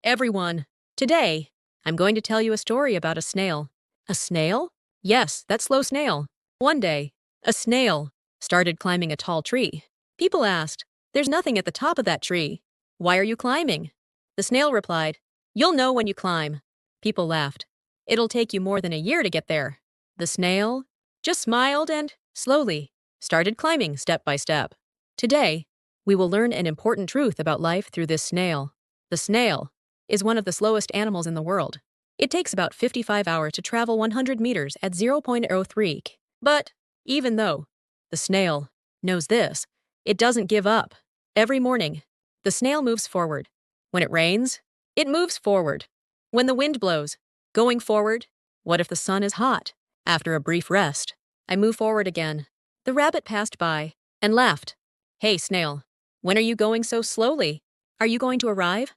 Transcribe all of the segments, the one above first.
Everyone, today, I'm going to tell you a story about a snail. A snail? Yes, that slow snail. One day, a snail started climbing a tall tree. People asked, "There's nothing at the top of that tree. Why are you climbing?" The snail replied, "You'll know when you climb." People laughed. "It'll take you more than a year to get there." The snail just smiled and, slowly, started climbing step by step. Today, we will learn an important truth about life through this snail. The snail is one of the slowest animals in the world. It takes about 55 hours to travel 100 meters at 0.03 km. But, even though the snail knows this, it doesn't give up. Every morning, the snail moves forward. When it rains, it moves forward. When the wind blows, going forward. What if the sun is hot? After a brief rest, I move forward again. The rabbit passed by and laughed. "Hey, snail, when are you going so slowly? Are you going to arrive?"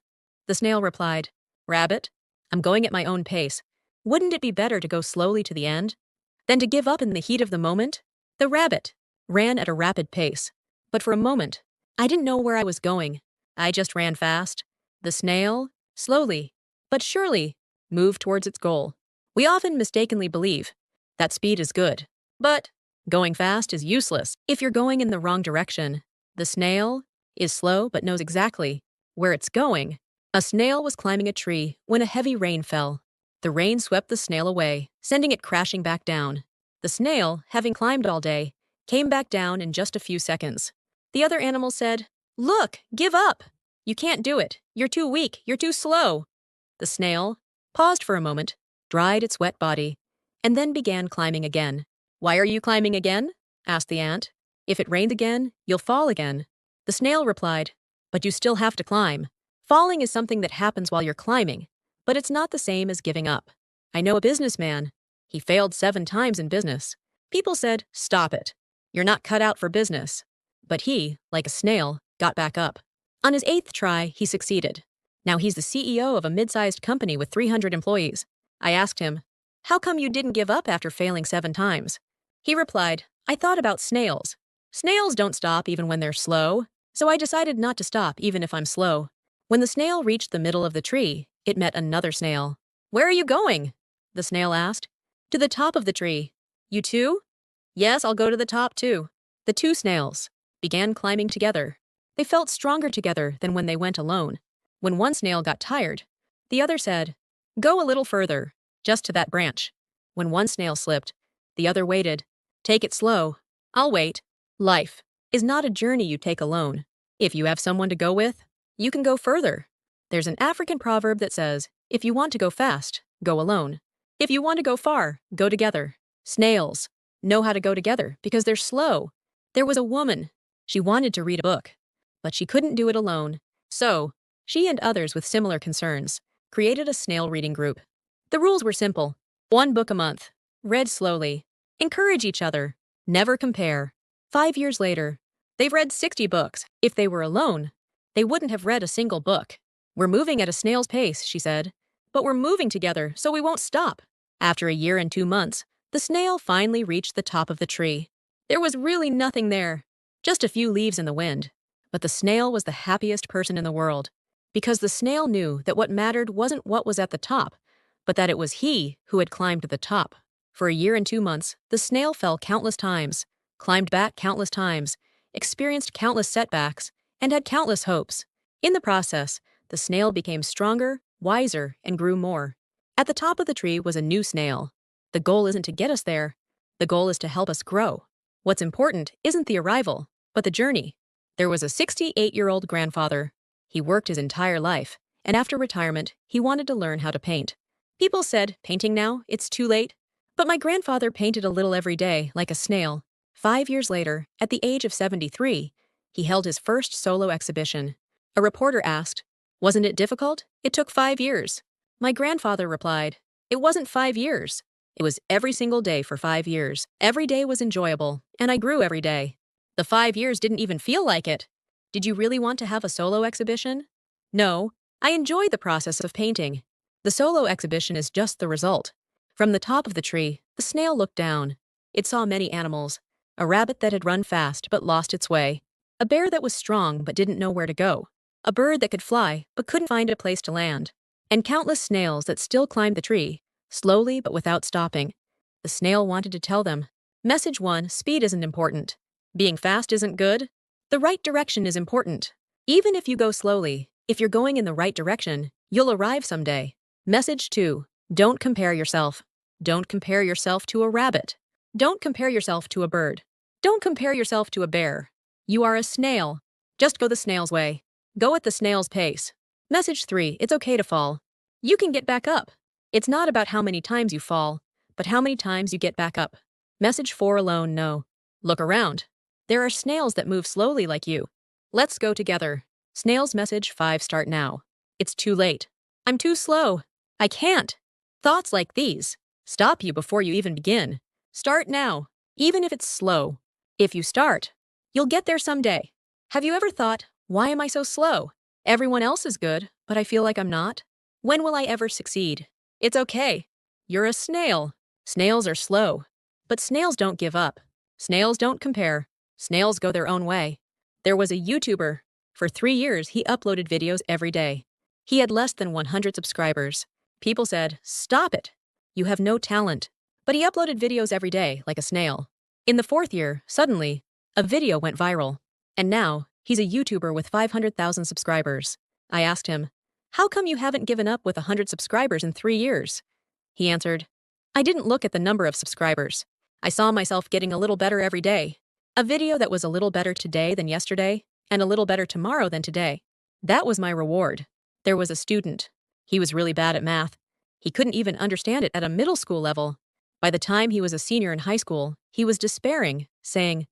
The snail replied, "Rabbit, I'm going at my own pace. Wouldn't it be better to go slowly to the end than to give up in the heat of the moment?" The rabbit ran at a rapid pace, but for a moment, I didn't know where I was going. I just ran fast. The snail, slowly, but surely, moved towards its goal. We often mistakenly believe that speed is good, but going fast is useless if you're going in the wrong direction. The snail is slow but knows exactly where it's going. A snail was climbing a tree when a heavy rain fell. The rain swept the snail away, sending it crashing back down. The snail, having climbed all day, came back down in just a few seconds. The other animals said, "Look, give up. You can't do it. You're too weak. You're too slow." The snail paused for a moment, dried its wet body, and then began climbing again. "Why are you climbing again?" asked the ant. "If it rains again, you'll fall again." The snail replied, "But you still have to climb. Falling is something that happens while you're climbing, but it's not the same as giving up. I know a businessman. He failed 7 times in business. People said, 'Stop it. You're not cut out for business.' But he, like a snail, got back up. On his 8th try, he succeeded. Now he's the CEO of a mid-sized company with 300 employees. I asked him, 'How come you didn't give up after failing 7 times?' He replied, 'I thought about snails. Snails don't stop even when they're slow, so I decided not to stop even if I'm slow.' When the snail reached the middle of the tree, it met another snail. 'Where are you going?' the snail asked. 'To the top of the tree.' 'You too?' 'Yes, I'll go to the top too.' The 2 snails began climbing together. They felt stronger together than when they went alone. When one snail got tired, the other said, 'Go a little further, just to that branch.' When one snail slipped, the other waited. 'Take it slow. I'll wait.' Life is not a journey you take alone. If you have someone to go with, you can go further. There's an African proverb that says, 'If you want to go fast, go alone. If you want to go far, go together.' Snails know how to go together because they're slow. There was a woman. She wanted to read a book, but she couldn't do it alone. So, she and others with similar concerns created a snail reading group. The rules were simple. 1 book a month. Read slowly. Encourage each other. Never compare. 5 years later, they've read 60 books. If they were alone, they wouldn't have read a single book. "We're moving at a snail's pace," she said. "But we're moving together, so we won't stop." After a year and 2 months, the snail finally reached the top of the tree. There was really nothing there, just a few leaves in the wind. But the snail was the happiest person in the world, because the snail knew that what mattered wasn't what was at the top, but that it was he who had climbed to the top. For a year and 2 months, the snail fell countless times, climbed back countless times, experienced countless setbacks, and had countless hopes. In the process, the snail became stronger, wiser, and grew more. At the top of the tree was a new snail. The goal isn't to get us there. The goal is to help us grow. What's important isn't the arrival, but the journey. There was a 68-year-old grandfather. He worked his entire life, and after retirement, he wanted to learn how to paint. People said, "Painting now? It's too late." But my grandfather painted a little every day, like a snail. 5 years later, at the age of 73, he held his first solo exhibition. A reporter asked, "Wasn't it difficult? It took 5 years." My grandfather replied, "It wasn't 5 years. It was every single day for 5 years. Every day was enjoyable, and I grew every day. The 5 years didn't even feel like it." Did you really want to have a solo exhibition? No, I enjoyed the process of painting. The solo exhibition is just the result. From the top of the tree, the snail looked down. It saw many animals. A rabbit that had run fast but lost its way. A bear that was strong but didn't know where to go. a bird that could fly but couldn't find a place to land, and countless snails that still climbed the tree, slowly but without stopping. The snail wanted to tell them. Message 1: speed isn't important. Being fast isn't good. The right direction is important. Even if you go slowly, if you're going in the right direction, you'll arrive someday. Message 2: don't compare yourself. Don't compare yourself to a rabbit. Don't compare yourself to a bird. Don't compare yourself to a bear. You are a snail. Just go the snail's way. Go at the snail's pace. Message 3: it's okay to fall. You can get back up. It's not about how many times you fall, but how many times you get back up. Message 4: alone, no. Look around. There are snails that move slowly like you. Let's go together. Snails. Message 5: start now. It's too late. I'm too slow. I can't. Thoughts like these stop you before you even begin. Start now, even if it's slow. If you start, you'll get there someday. Have you ever thought, why am I so slow? Everyone else is good, but I feel like I'm not. When will I ever succeed? It's okay. You're a snail. Snails are slow, but snails don't give up. Snails don't compare. Snails go their own way. There was a YouTuber. For 3 years, he uploaded videos every day. He had less than 100 subscribers. People said, stop it. You have no talent. But he uploaded videos every day, like a snail. In the 4th year, suddenly, a video went viral. And now, he's a YouTuber with 500,000 subscribers. I asked him, how come you haven't given up with 100 subscribers in 3 years? He answered, I didn't look at the number of subscribers. I saw myself getting a little better every day. A video that was a little better today than yesterday, and a little better tomorrow than today. That was my reward. There was a student. He was really bad at math. He couldn't even understand it at a middle school level. By the time he was a senior in high school, he was despairing, saying,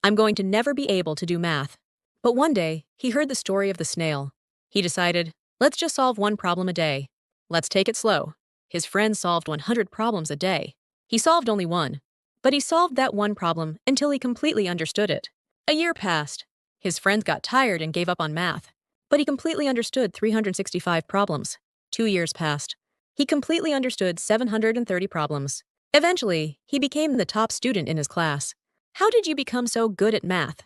I'm going to never be able to do math. But one day, he heard the story of the snail. He decided, let's just solve one problem a day. Let's take it slow. His friend solved 100 problems a day. He solved only one. But he solved that one problem until he completely understood it. A year passed. His friends got tired and gave up on math. But he completely understood 365 problems. 2 years passed. He completely understood 730 problems. Eventually, he became the top student in his class. How did you become so good at math?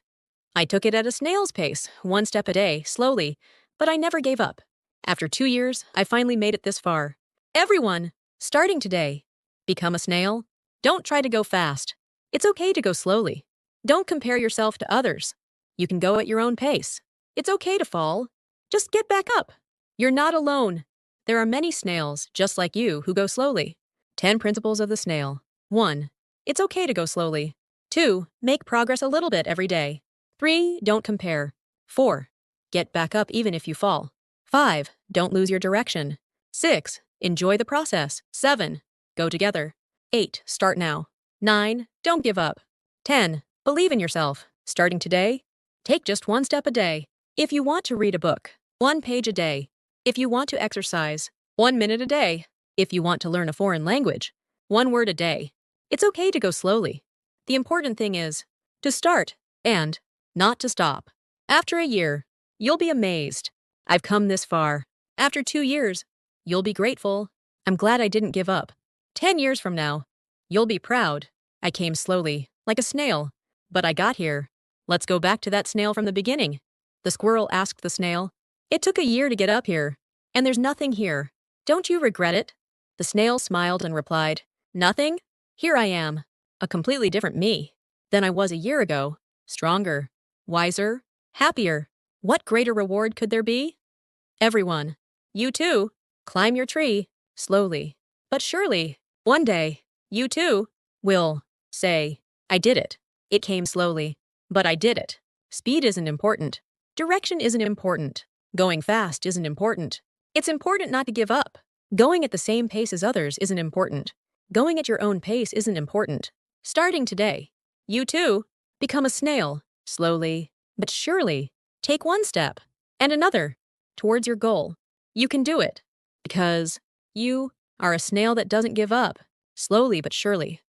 I took it at a snail's pace, 1 step a day, slowly, but I never gave up. After 2 years, I finally made it this far. Everyone, starting today, become a snail. Don't try to go fast. It's okay to go slowly. Don't compare yourself to others. You can go at your own pace. It's okay to fall. Just get back up. You're not alone. There are many snails, just like you, who go slowly. 10 principles of the snail. 1. It's okay to go slowly. 2. Make progress a little bit every day. 3. Don't compare. 4. Get back up even if you fall. 5. Don't lose your direction. 6. Enjoy the process. 7. Go together. 8. Start now. 9. Don't give up. 10. Believe in yourself. Starting today, take just 1 step a day. If you want to read a book, 1 page a day. If you want to exercise, 1 minute a day. If you want to learn a foreign language, 1 word a day. It's okay to go slowly. The important thing is to start and not to stop. After a year, you'll be amazed. I've come this far. After 2 years, you'll be grateful. I'm glad I didn't give up. 10 years from now, you'll be proud. I came slowly, like a snail, but I got here. Let's go back to that snail from the beginning. The squirrel asked the snail, it took a year to get up here, and there's nothing here. Don't you regret it? The snail smiled and replied, nothing? Here I am, a completely different me than I was a year ago, stronger, wiser, happier. What greater reward could there be? Everyone, you too, climb your tree, slowly, but surely. One day, you too will say, I did it. It came slowly, but I did it. Speed isn't important. Direction isn't important. Going fast isn't important. It's important not to give up. Going at the same pace as others isn't important. Going at your own pace isn't important. Starting today, you too become a snail, slowly, but surely. Take 1 step and another towards your goal. You can do it because you are a snail that doesn't give up, slowly but surely.